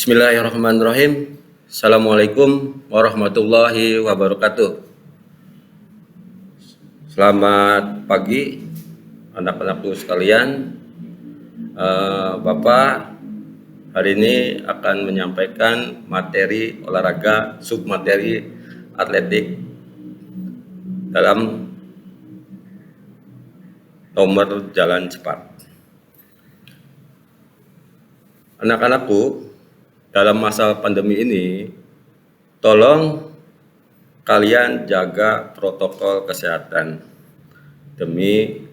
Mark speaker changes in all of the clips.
Speaker 1: Bismillahirrahmanirrahim. Assalamualaikum warahmatullahi wabarakatuh. Selamat pagi anak-anakku sekalian. Bapak hari ini akan menyampaikan materi olahraga submateri atletik dalam nomor jalan cepat. Anak-anakku, dalam masa pandemi ini, tolong kalian jaga protokol kesehatan demi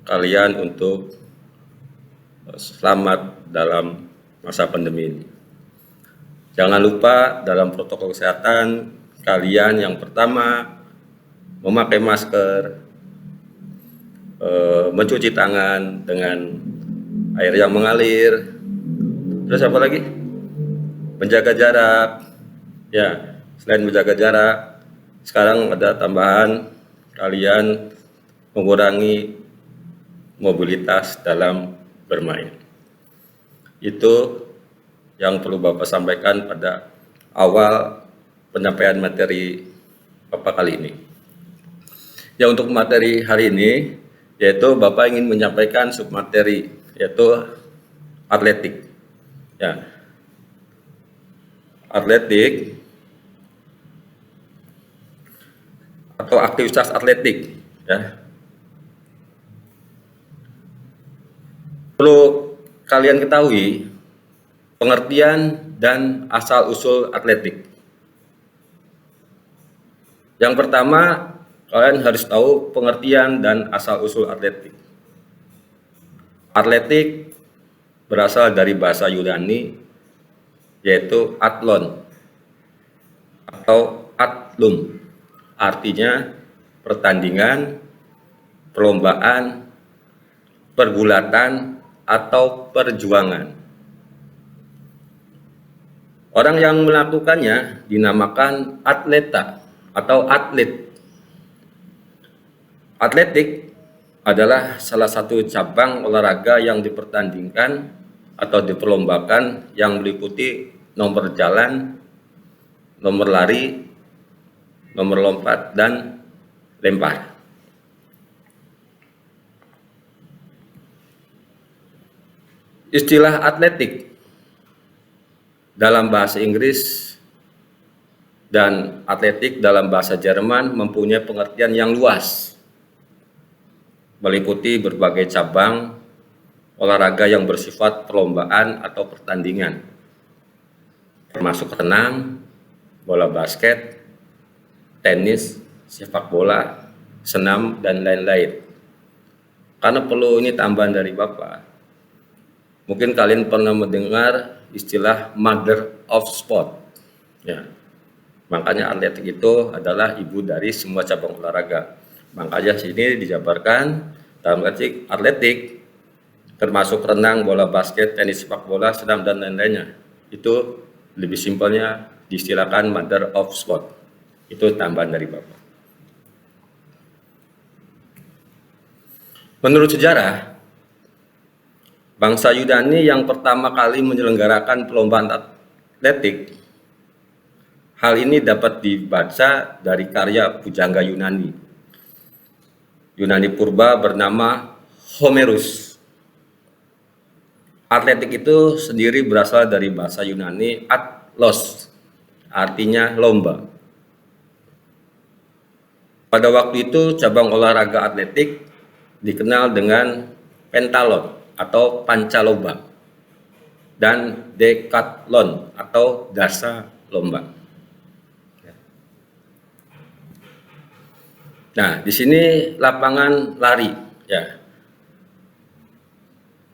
Speaker 1: kalian untuk selamat dalam masa pandemi ini. Jangan lupa dalam protokol kesehatan kalian yang pertama memakai masker, mencuci tangan dengan air yang mengalir. Terus apa lagi? Menjaga jarak. Ya, selain menjaga jarak, sekarang ada tambahan kalian mengurangi mobilitas dalam bermain. Itu yang perlu Bapak sampaikan pada awal penyampaian materi Bapak kali ini. Ya, untuk materi hari ini, yaitu Bapak ingin menyampaikan submateri, yaitu atletik. Ya, atletik atau aktivitas atletik, ya. Perlu kalian ketahui pengertian dan asal-usul atletik. Yang pertama, kalian harus tahu pengertian dan asal-usul atletik. Atletik berasal dari bahasa Yunani, yaitu atlon atau atlum, artinya pertandingan, perlombaan, pergulatan, atau perjuangan. Orang yang melakukannya dinamakan atleta atau atlet. Atletik adalah salah satu cabang olahraga yang dipertandingkan atau diperlombakan yang meliputi nomor jalan, nomor lari, nomor lompat, dan lempar. Istilah atletik dalam bahasa Inggris dan atletik dalam bahasa Jerman mempunyai pengertian yang luas, meliputi berbagai cabang olahraga yang bersifat perlombaan atau pertandingan, termasuk renang, bola basket, tenis, sepak bola, senam, dan lain-lain. Karena perlu ini tambahan dari Bapak, mungkin kalian pernah mendengar istilah mother of sport. Ya, makanya atletik itu adalah ibu dari semua cabang olahraga. Makanya sini dijabarkan dalam arti atletik termasuk renang, bola basket, tenis, sepak bola, senam, dan lain-lainnya. Itu lebih simpelnya diistilahkan mother of sport. Itu tambahan dari Bapak. Menurut sejarah, bangsa Yunani yang pertama kali menyelenggarakan perlombaan atletik, hal ini dapat dibaca dari karya pujangga Yunani purba bernama Homerus. Atletik itu sendiri berasal dari bahasa Yunani atlos, artinya lomba. Pada waktu itu cabang olahraga atletik dikenal dengan pentalon atau pancalomba dan dekatlon atau dasa lomba. Nah, di sini lapangan lari, ya.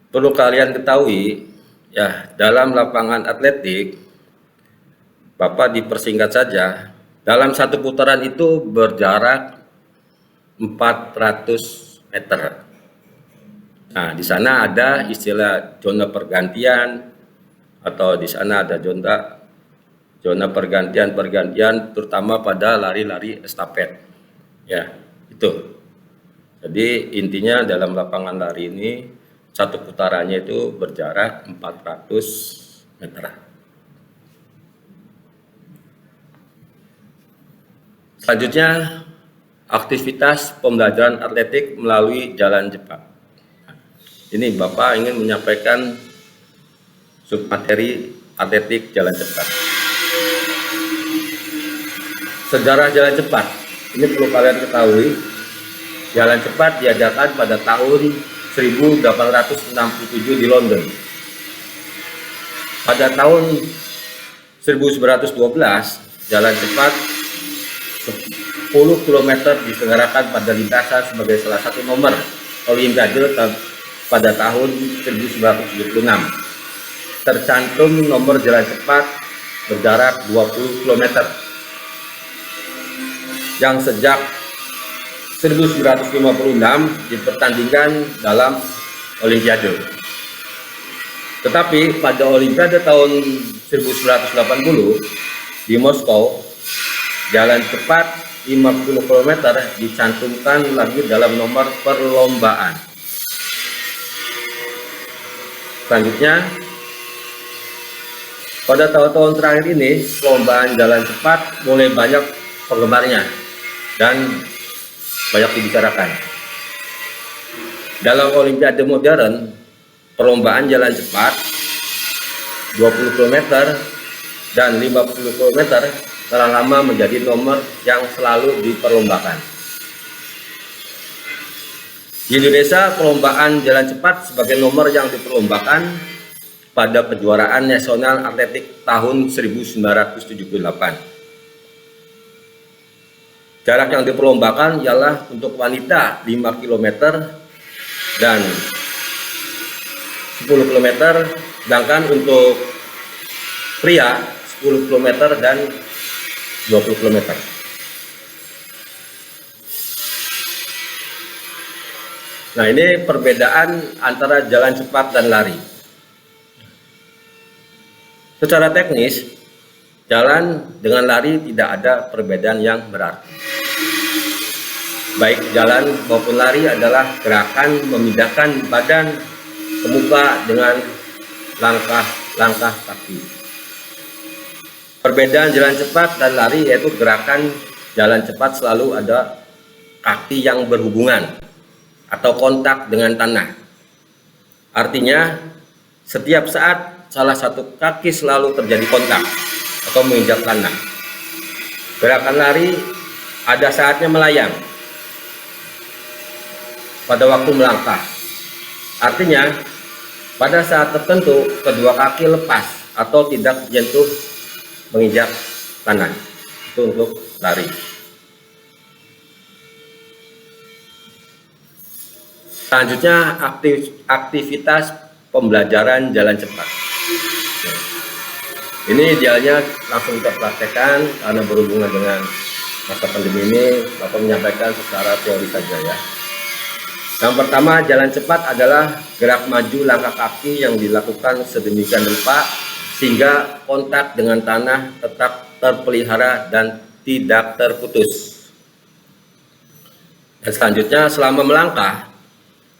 Speaker 1: Perlu kalian ketahui, ya, dalam lapangan atletik, Bapak dipersingkat saja, dalam satu putaran itu berjarak 400 meter. Nah, di sana ada istilah zona pergantian, atau di sana ada zona pergantian terutama pada lari-lari estafet. Ya, itu. Jadi intinya dalam lapangan lari ini satu putarannya itu berjarak 400 meter. Selanjutnya, aktivitas pembelajaran atletik melalui jalan cepat. Ini Bapak ingin menyampaikan submateri atletik jalan cepat. Sejarah jalan cepat, ini perlu kalian ketahui, jalan cepat diadakan pada tahun 1867 di London. Pada tahun 1912, jalan cepat 10 km diselenggarakan pada lintasan sebagai salah satu nomor Olimpiade pada tahun 1976. Tercantum nomor jalan cepat berjarak 20 km yang sejak 1956 dipertandingkan dalam Olimpiade. Tetapi pada Olimpiade tahun 1980 di Moskow, jalan cepat 50 km dicantumkan lagi dalam nomor perlombaan. Selanjutnya, pada tahun-tahun terakhir ini, perlombaan jalan cepat mulai banyak penggemarnya dan banyak dibicarakan. Dalam Olimpiade modern, perlombaan jalan cepat 20 km dan 50 km telah lama menjadi nomor yang selalu diperlombakan. Di Indonesia, perlombaan jalan cepat sebagai nomor yang diperlombakan pada kejuaraan nasional atletik tahun 1978. Jarak yang diperlombakan ialah untuk wanita 5 km dan 10 km, sedangkan untuk pria 10 km dan 20 km. Nah, ini perbedaan antara jalan cepat dan lari. Secara teknis, jalan dengan lari tidak ada perbedaan yang berarti. Baik jalan maupun lari adalah gerakan memindahkan badan ke muka dengan langkah-langkah kaki. Perbedaan jalan cepat dan lari yaitu gerakan jalan cepat selalu ada kaki yang berhubungan atau kontak dengan tanah. Artinya, setiap saat salah satu kaki selalu terjadi kontak atau menginjak tanah. Gerakan lari ada saatnya melayang pada waktu melangkah. Artinya, pada saat tertentu kedua kaki lepas atau tidak menyentuh menginjak tanah. Itu untuk lari. Selanjutnya, aktivitas pembelajaran jalan cepat. Ini idealnya langsung kita praktekkan karena berhubungan dengan masa pandemi ini, Bapak menyampaikan secara teori saja ya. Yang pertama, jalan cepat adalah gerak maju langkah kaki yang dilakukan sedemikian rupa sehingga kontak dengan tanah tetap terpelihara dan tidak terputus. Dan selanjutnya, selama melangkah,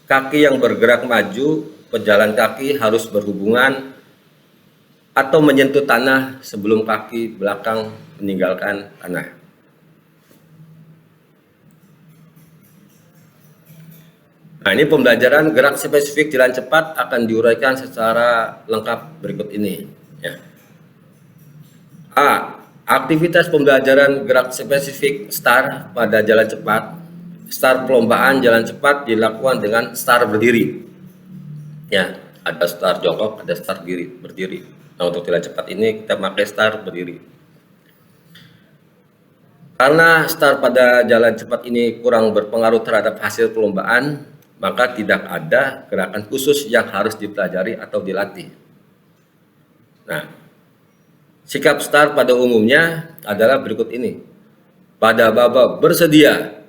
Speaker 1: kaki yang bergerak maju, pejalan kaki harus berhubungan atau menyentuh tanah sebelum kaki belakang meninggalkan tanah. Nah, ini pembelajaran gerak spesifik jalan cepat akan diuraikan secara lengkap berikut ini. Ya. A. Aktivitas pembelajaran gerak spesifik STAR pada jalan cepat. STAR perlombaan jalan cepat dilakukan dengan STAR berdiri. Ya, ada STAR jongkok, ada STAR berdiri. Nah, untuk jalan cepat ini kita pakai STAR berdiri. Karena STAR pada jalan cepat ini kurang berpengaruh terhadap hasil perlombaan, maka tidak ada gerakan khusus yang harus dipelajari atau dilatih. Nah, sikap STAR pada umumnya adalah berikut ini. Pada babak bersedia,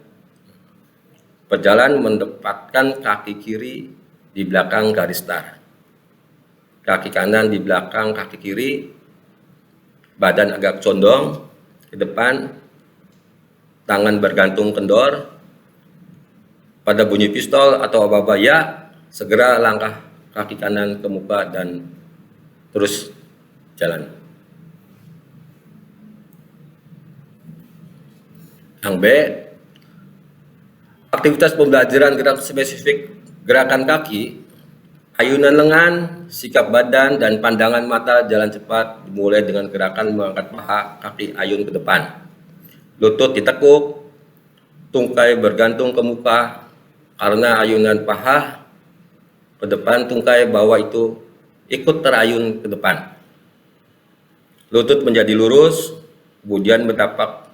Speaker 1: pejalan menempatkan kaki kiri di belakang garis STAR. Kaki kanan di belakang kaki kiri, badan agak condong ke depan, tangan bergantung kendor. Pada bunyi pistol atau ababaya, segera langkah kaki kanan ke muka dan terus jalan. Yang B, aktivitas pembelajaran gerak spesifik gerakan kaki, ayunan lengan, sikap badan, dan pandangan mata jalan cepat dimulai dengan gerakan mengangkat paha kaki ayun ke depan. Lutut ditekuk, tungkai bergantung ke muka karena ayunan paha ke depan, tungkai bawah itu ikut terayun ke depan. Lutut menjadi lurus, kemudian bertapak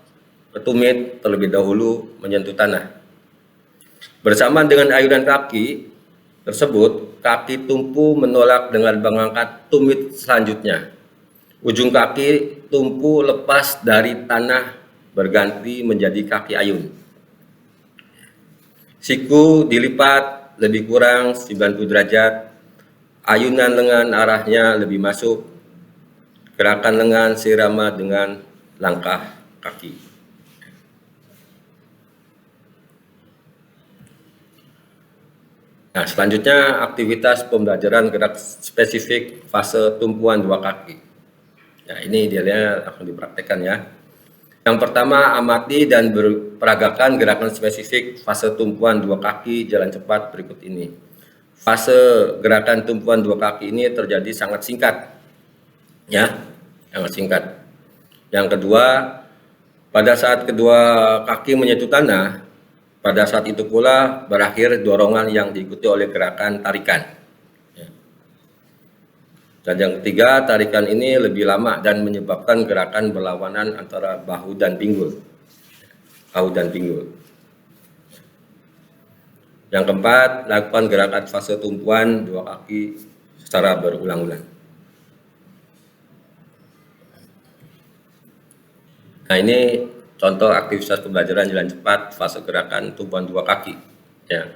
Speaker 1: ke tumit terlebih dahulu menyentuh tanah. Bersamaan dengan ayunan kaki tersebut, kaki tumpu menolak dengan mengangkat tumit selanjutnya. Ujung kaki tumpu lepas dari tanah berganti menjadi kaki ayun. Siku dilipat lebih kurang 90 derajat. Ayunan lengan arahnya lebih masuk. Gerakan lengan seirama dengan langkah kaki. Nah, selanjutnya aktivitas pembelajaran gerak spesifik fase tumpuan dua kaki. Nah, ini idealnya akan dipraktekkan ya. Yang pertama, amati dan peragakan gerakan spesifik fase tumpuan dua kaki jalan cepat berikut ini. Fase gerakan tumpuan dua kaki ini terjadi sangat singkat, ya, sangat singkat. Yang kedua, pada saat kedua kaki menyentuh tanah, pada saat itu pula berakhir dorongan yang diikuti oleh gerakan tarikan. Dan yang ketiga, tarikan ini lebih lama dan menyebabkan gerakan berlawanan antara bahu dan pinggul. Bahu dan pinggul. Yang keempat, lakukan gerakan fase tumpuan dua kaki secara berulang-ulang. Nah, ini contoh aktivitas pembelajaran jalan cepat fase gerakan tumpuan dua kaki. Ya.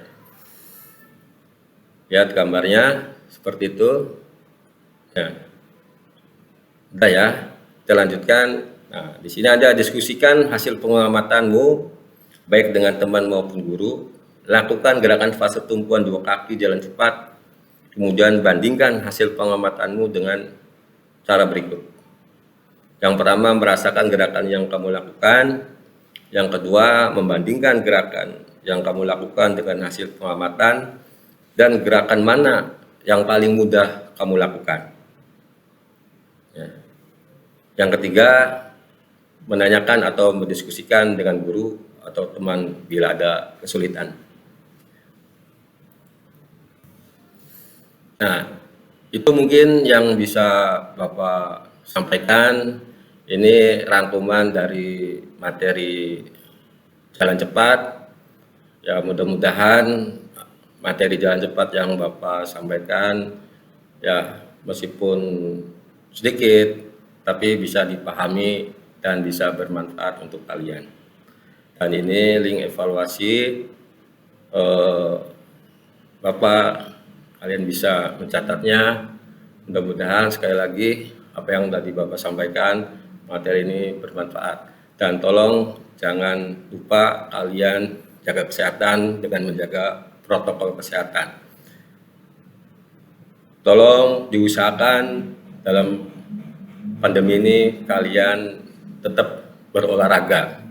Speaker 1: Lihat gambarnya seperti itu. Ya. Udah ya. Kita lanjutkan. Nah, di sini Anda diskusikan hasil pengamatanmu baik dengan teman maupun guru. Lakukan gerakan fase tumpuan dua kaki jalan cepat. Kemudian bandingkan hasil pengamatanmu dengan cara berikut. Yang pertama, merasakan gerakan yang kamu lakukan. Yang kedua, membandingkan gerakan yang kamu lakukan dengan hasil pengamatan dan gerakan mana yang paling mudah kamu lakukan. Ya. Yang ketiga, menanyakan atau mendiskusikan dengan guru atau teman bila ada kesulitan. Nah, itu mungkin yang bisa Bapak sampaikan. Ini rangkuman dari materi jalan cepat. Ya, mudah-mudahan materi jalan cepat yang Bapak sampaikan ya meskipun sedikit tapi bisa dipahami dan bisa bermanfaat untuk kalian. Dan ini link evaluasi Bapak, kalian bisa mencatatnya. Mudah-mudahan sekali lagi apa yang tadi Bapak sampaikan materi ini bermanfaat, dan tolong jangan lupa kalian jaga kesehatan dengan menjaga protokol kesehatan. Tolong diusahakan dalam pandemi ini kalian tetap berolahraga,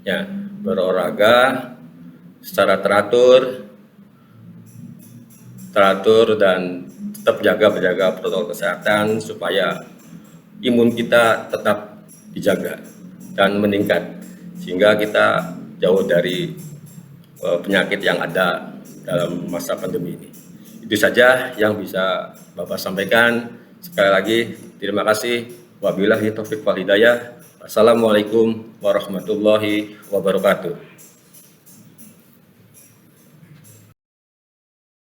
Speaker 1: ya, berolahraga secara teratur dan tetap menjaga protokol kesehatan supaya imun kita tetap dijaga dan meningkat sehingga kita jauh dari penyakit yang ada dalam masa pandemi ini. Itu saja yang bisa Bapak sampaikan. Sekali lagi terima kasih. Wabillahi taufiq wal hidayah. Assalamualaikum warahmatullahi wabarakatuh.